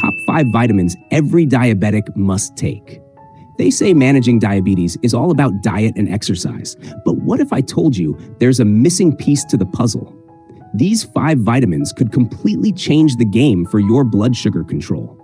top 5 vitamins every diabetic must take. They say managing diabetes is all about diet and exercise, but what if I told you there's a missing piece to the puzzle? These 5 vitamins could completely change the game for your blood sugar control.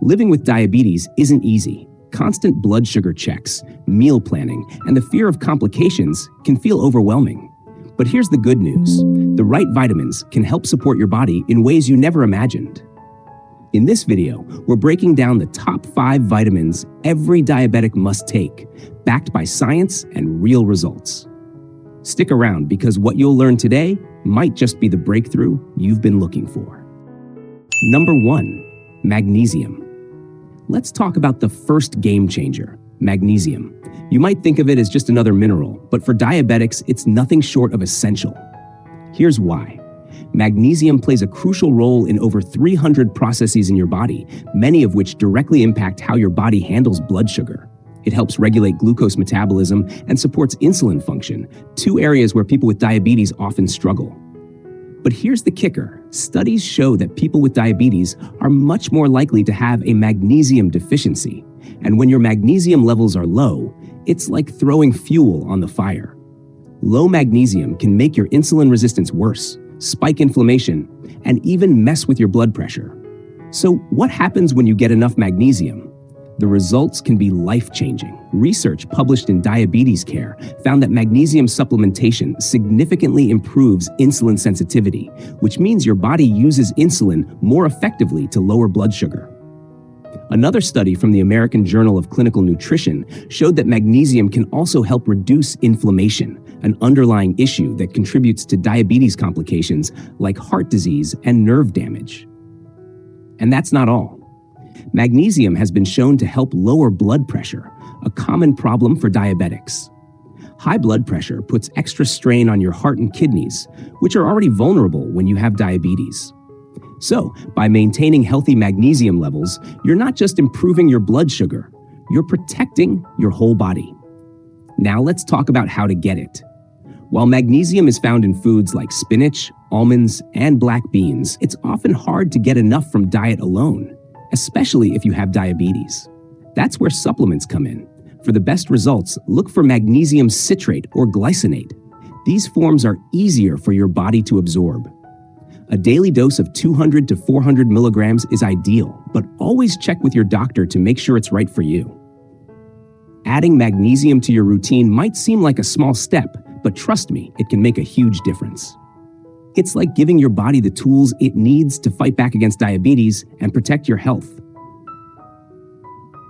Living with diabetes isn't easy. Constant blood sugar checks, meal planning, and the fear of complications can feel overwhelming. But here's the good news. The right vitamins can help support your body in ways you never imagined. In this video, we're breaking down the top 5 vitamins every diabetic must take, backed by science and real results. Stick around because what you'll learn today might just be the breakthrough you've been looking for. Number 1, magnesium. Let's talk about the first game changer, magnesium. You might think of it as just another mineral, but for diabetics, it's nothing short of essential. Here's why. Magnesium plays a crucial role in over 300 processes in your body, many of which directly impact how your body handles blood sugar. It helps regulate glucose metabolism and supports insulin function, 2 areas where people with diabetes often struggle. But here's the kicker. Studies show that people with diabetes are much more likely to have a magnesium deficiency. And when your magnesium levels are low, it's like throwing fuel on the fire. Low magnesium can make your insulin resistance worse, spike inflammation, and even mess with your blood pressure. So what happens when you get enough magnesium? The results can be life-changing. Research published in Diabetes Care found that magnesium supplementation significantly improves insulin sensitivity, which means your body uses insulin more effectively to lower blood sugar. Another study from the American Journal of Clinical Nutrition showed that magnesium can also help reduce inflammation, an underlying issue that contributes to diabetes complications like heart disease and nerve damage. And that's not all. Magnesium has been shown to help lower blood pressure, a common problem for diabetics. High blood pressure puts extra strain on your heart and kidneys, which are already vulnerable when you have diabetes. So, by maintaining healthy magnesium levels, you're not just improving your blood sugar, you're protecting your whole body. Now let's talk about how to get it. While magnesium is found in foods like spinach, almonds, and black beans, it's often hard to get enough from diet alone, especially if you have diabetes. That's where supplements come in. For the best results, look for magnesium citrate or glycinate. These forms are easier for your body to absorb. A daily dose of 200 to 400 milligrams is ideal, but always check with your doctor to make sure it's right for you. Adding magnesium to your routine might seem like a small step, but trust me, it can make a huge difference. It's like giving your body the tools it needs to fight back against diabetes and protect your health.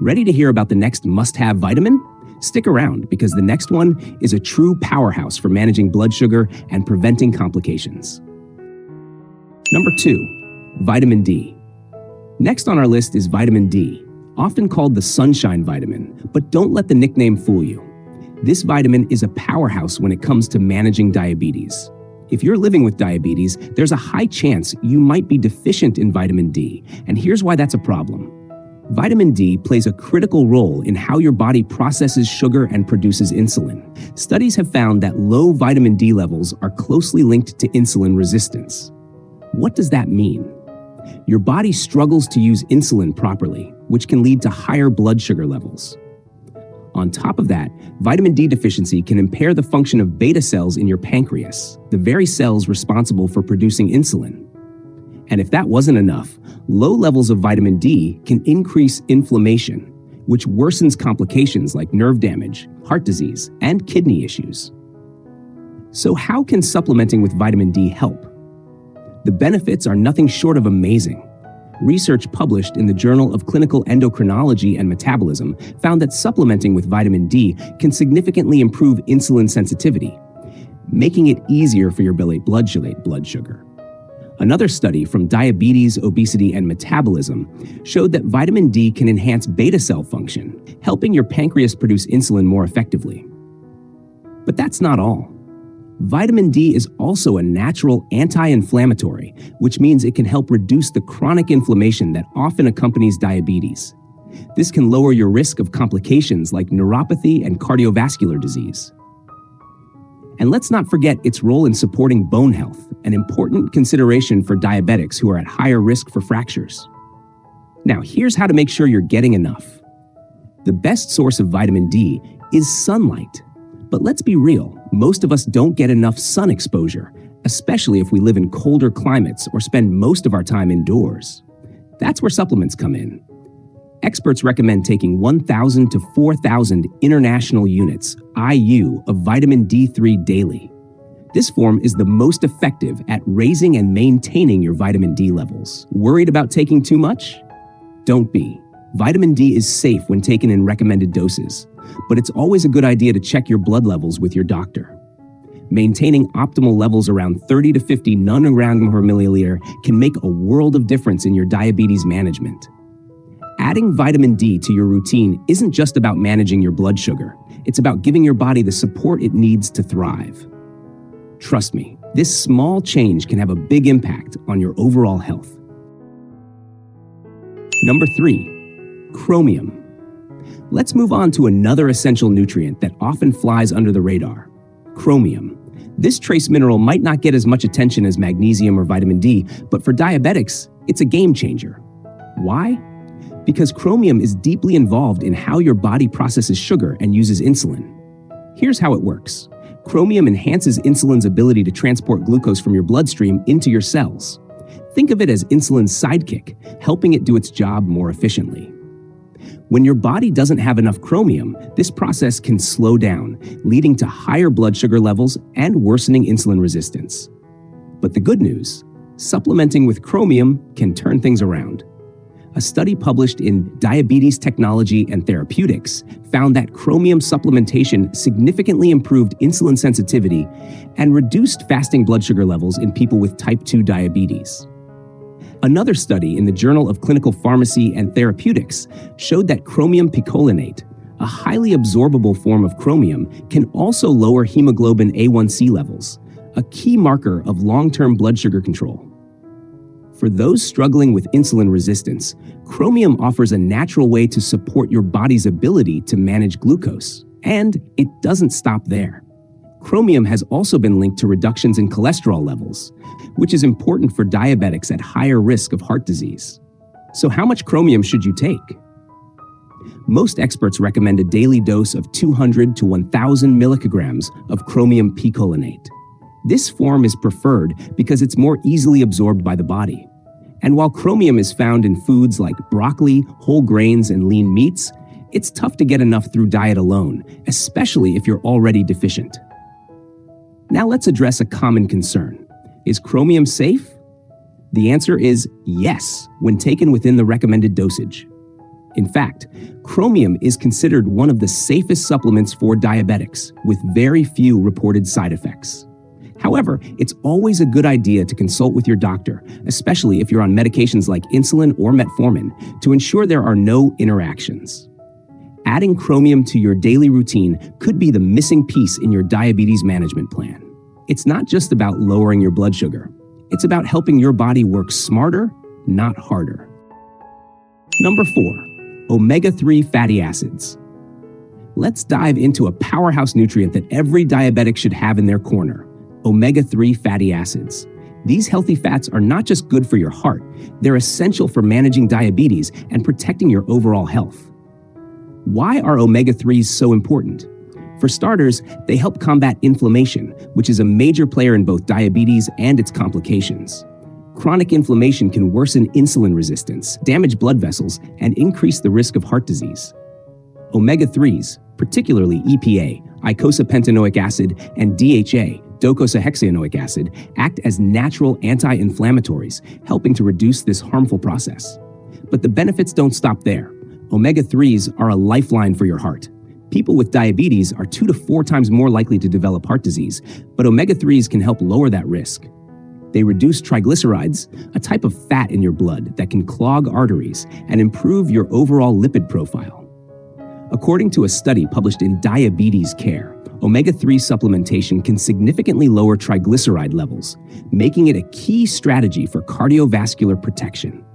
Ready to hear about the next must-have vitamin? Stick around because the next one is a true powerhouse for managing blood sugar and preventing complications. Number 2, vitamin D. Next on our list is vitamin D, often called the sunshine vitamin, but don't let the nickname fool you. This vitamin is a powerhouse when it comes to managing diabetes. If you're living with diabetes, there's a high chance you might be deficient in vitamin D, and here's why that's a problem. Vitamin D plays a critical role in how your body processes sugar and produces insulin. Studies have found that low vitamin D levels are closely linked to insulin resistance. What does that mean? Your body struggles to use insulin properly, which can lead to higher blood sugar levels. On top of that, vitamin D deficiency can impair the function of beta cells in your pancreas, the very cells responsible for producing insulin. And if that wasn't enough, low levels of vitamin D can increase inflammation, which worsens complications like nerve damage, heart disease, and kidney issues. So how can supplementing with vitamin D help? The benefits are nothing short of amazing. Research published in the Journal of Clinical Endocrinology and Metabolism found that supplementing with vitamin D can significantly improve insulin sensitivity, making it easier for your blood sugar. Another study from Diabetes, Obesity, and Metabolism showed that vitamin D can enhance beta cell function, helping your pancreas produce insulin more effectively. But that's not all. Vitamin D is also a natural anti-inflammatory, which means it can help reduce the chronic inflammation that often accompanies diabetes. This can lower your risk of complications like neuropathy and cardiovascular disease. And let's not forget its role in supporting bone health, an important consideration for diabetics who are at higher risk for fractures. Now, here's how to make sure you're getting enough. The best source of vitamin D is sunlight. But let's be real, most of us don't get enough sun exposure, especially if we live in colder climates or spend most of our time indoors. That's where supplements come in. Experts recommend taking 1,000 to 4,000 international units, IU, of vitamin D3 daily. This form is the most effective at raising and maintaining your vitamin D levels. Worried about taking too much? Don't be. Vitamin D is safe when taken in recommended doses, but it's always a good idea to check your blood levels with your doctor. Maintaining optimal levels around 30 to 50 nanograms per milliliter can make a world of difference in your diabetes management. Adding vitamin D to your routine isn't just about managing your blood sugar. It's about giving your body the support it needs to thrive. Trust me, this small change can have a big impact on your overall health. Number 3, chromium. Let's move on to another essential nutrient that often flies under the radar, chromium. This trace mineral might not get as much attention as magnesium or vitamin D, but for diabetics, it's a game changer. Why? Because chromium is deeply involved in how your body processes sugar and uses insulin. Here's how it works. Chromium enhances insulin's ability to transport glucose from your bloodstream into your cells. Think of it as insulin's sidekick, helping it do its job more efficiently. When your body doesn't have enough chromium, this process can slow down, leading to higher blood sugar levels and worsening insulin resistance. But the good news, supplementing with chromium can turn things around. A study published in Diabetes Technology and Therapeutics found that chromium supplementation significantly improved insulin sensitivity and reduced fasting blood sugar levels in people with type 2 diabetes. Another study in the Journal of Clinical Pharmacy and Therapeutics showed that chromium picolinate, a highly absorbable form of chromium, can also lower hemoglobin A1C levels, a key marker of long-term blood sugar control. For those struggling with insulin resistance, chromium offers a natural way to support your body's ability to manage glucose. And it doesn't stop there. Chromium has also been linked to reductions in cholesterol levels, which is important for diabetics at higher risk of heart disease. So how much chromium should you take? Most experts recommend a daily dose of 200 to 1,000 milligrams of chromium picolinate. This form is preferred because it's more easily absorbed by the body. And while chromium is found in foods like broccoli, whole grains, and lean meats, it's tough to get enough through diet alone, especially if you're already deficient. Now let's address a common concern. Is chromium safe? The answer is yes, when taken within the recommended dosage. In fact, chromium is considered one of the safest supplements for diabetics, with very few reported side effects. However, it's always a good idea to consult with your doctor, especially if you're on medications like insulin or metformin, to ensure there are no interactions. Adding chromium to your daily routine could be the missing piece in your diabetes management plan. It's not just about lowering your blood sugar. It's about helping your body work smarter, not harder. Number 4, omega-3 fatty acids. Let's dive into a powerhouse nutrient that every diabetic should have in their corner, omega-3 fatty acids. These healthy fats are not just good for your heart, they're essential for managing diabetes and protecting your overall health. Why are omega-3s so important? For starters, they help combat inflammation, which is a major player in both diabetes and its complications. Chronic inflammation can worsen insulin resistance, damage blood vessels, and increase the risk of heart disease. Omega-3s, particularly EPA, eicosapentaenoic acid, and DHA, docosahexaenoic acid, act as natural anti-inflammatories, helping to reduce this harmful process. But the benefits don't stop there. Omega-3s are a lifeline for your heart. People with diabetes are 2 to 4 times more likely to develop heart disease, but omega-3s can help lower that risk. They reduce triglycerides, a type of fat in your blood that can clog arteries and improve your overall lipid profile. According to a study published in Diabetes Care, omega-3 supplementation can significantly lower triglyceride levels, making it a key strategy for cardiovascular protection.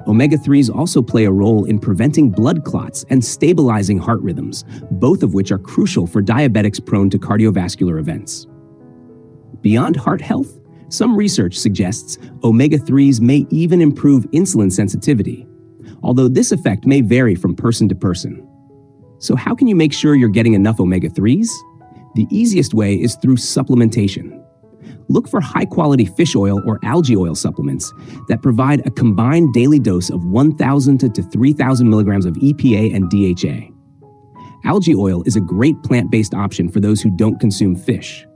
Omega-3s also play a role in preventing blood clots and stabilizing heart rhythms, both of which are crucial for diabetics prone to cardiovascular events. Beyond heart health, some research suggests omega-3s may even improve insulin sensitivity. although this effect may vary from person to person. So how can you make sure you're getting enough omega-3s? The easiest way is through supplementation. Look for high-quality fish oil or algae oil supplements that provide a combined daily dose of 1,000 to 3,000 milligrams of EPA and DHA. Algae oil is a great plant-based option for those who don't consume fish.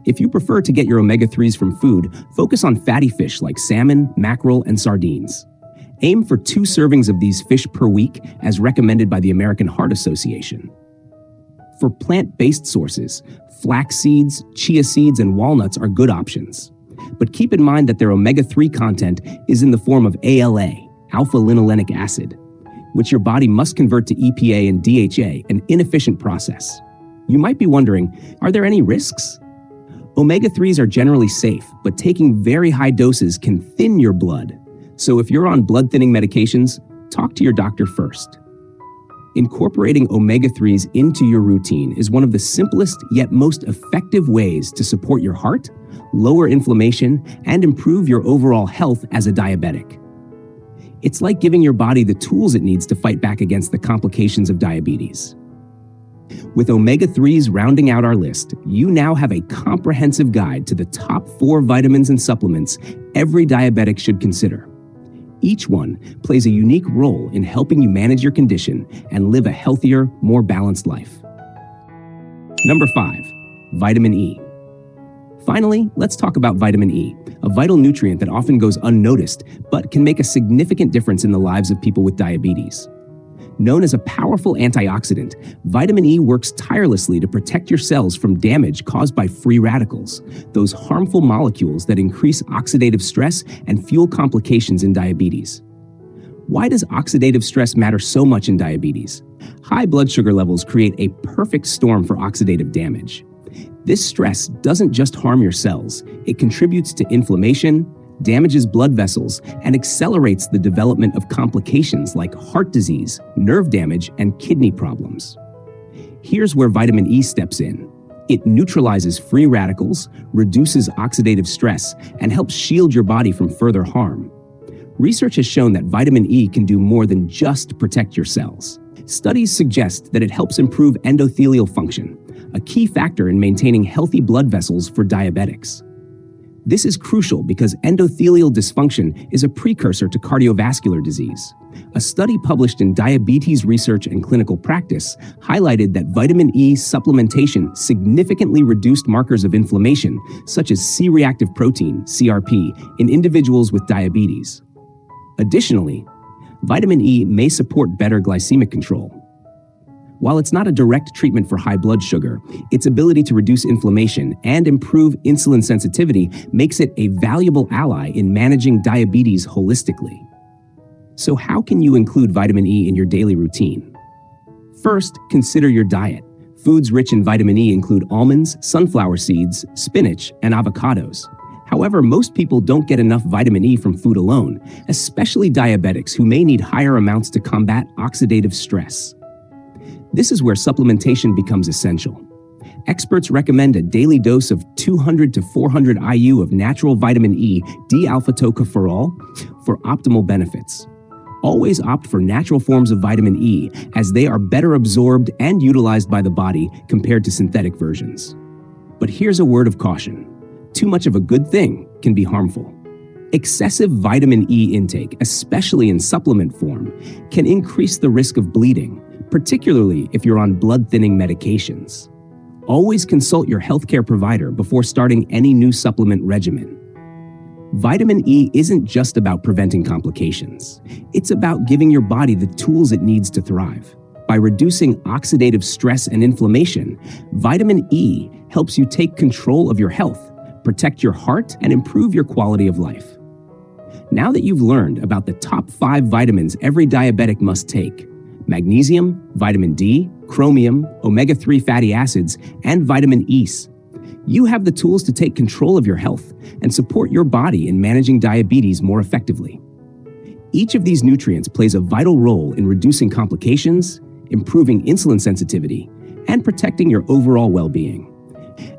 If you prefer to get your omega-3s from food, focus on fatty fish like salmon, mackerel, and sardines. Aim for 2 servings of these fish per week, as recommended by the American Heart Association. For plant-based sources, flax seeds, chia seeds, and walnuts are good options. But keep in mind that their omega-3 content is in the form of ALA, alpha-linolenic acid, which your body must convert to EPA and DHA, an inefficient process. You might be wondering, are there any risks? Omega-3s are generally safe, but taking very high doses can thin your blood. So if you're on blood-thinning medications, talk to your doctor first. Incorporating omega-3s into your routine is one of the simplest yet most effective ways to support your heart, lower inflammation, and improve your overall health as a diabetic. It's like giving your body the tools it needs to fight back against the complications of diabetes. With omega-3s rounding out our list, you now have a comprehensive guide to the top 4 vitamins and supplements every diabetic should consider. Each one plays a unique role in helping you manage your condition and live a healthier, more balanced life. Number 5, vitamin E. Finally, let's talk about vitamin E, a vital nutrient that often goes unnoticed, but can make a significant difference in the lives of people with diabetes. Known as a powerful antioxidant, vitamin E works tirelessly to protect your cells from damage caused by free radicals, those harmful molecules that increase oxidative stress and fuel complications in diabetes. Why does oxidative stress matter so much in diabetes? High blood sugar levels create a perfect storm for oxidative damage. This stress doesn't just harm your cells, it contributes to inflammation, damages blood vessels, and accelerates the development of complications like heart disease, nerve damage, and kidney problems. Here's where vitamin E steps in. It neutralizes free radicals, reduces oxidative stress, and helps shield your body from further harm. Research has shown that vitamin E can do more than just protect your cells. Studies suggest that it helps improve endothelial function, a key factor in maintaining healthy blood vessels for diabetics. This is crucial because endothelial dysfunction is a precursor to cardiovascular disease. A study published in Diabetes Research and Clinical Practice highlighted that vitamin E supplementation significantly reduced markers of inflammation, such as C-reactive protein, CRP, in individuals with diabetes. Additionally, vitamin E may support better glycemic control. While it's not a direct treatment for high blood sugar, its ability to reduce inflammation and improve insulin sensitivity makes it a valuable ally in managing diabetes holistically. So how can you include vitamin E in your daily routine? First, consider your diet. Foods rich in vitamin E include almonds, sunflower seeds, spinach, and avocados. However, most people don't get enough vitamin E from food alone, especially diabetics who may need higher amounts to combat oxidative stress. This is where supplementation becomes essential. Experts recommend a daily dose of 200 to 400 IU of natural vitamin E, D-alpha-tocopherol, for optimal benefits. Always opt for natural forms of vitamin E, as they are better absorbed and utilized by the body compared to synthetic versions. But here's a word of caution. Too much of a good thing can be harmful. Excessive vitamin E intake, especially in supplement form, can increase the risk of bleeding, particularly if you're on blood-thinning medications. Always consult your healthcare provider before starting any new supplement regimen. Vitamin E isn't just about preventing complications. It's about giving your body the tools it needs to thrive. By reducing oxidative stress and inflammation, vitamin E helps you take control of your health, protect your heart, and improve your quality of life. Now that you've learned about the top 5 vitamins every diabetic must take, magnesium, vitamin D, chromium, omega-3 fatty acids, and vitamin E, you have the tools to take control of your health and support your body in managing diabetes more effectively. Each of these nutrients plays a vital role in reducing complications, improving insulin sensitivity, and protecting your overall well-being.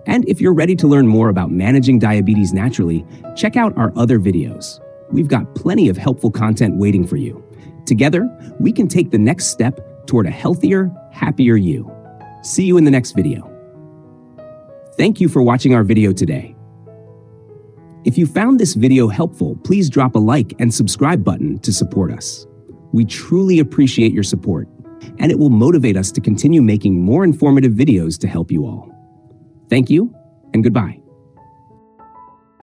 And if you're ready to learn more about managing diabetes naturally, check out our other videos. We've got plenty of helpful content waiting for you. Together, we can take the next step toward a healthier, happier you. See you in the next video. Thank you for watching our video today. If you found this video helpful, please drop a like and subscribe button to support us. We truly appreciate your support, and it will motivate us to continue making more informative videos to help you all. Thank you, and goodbye.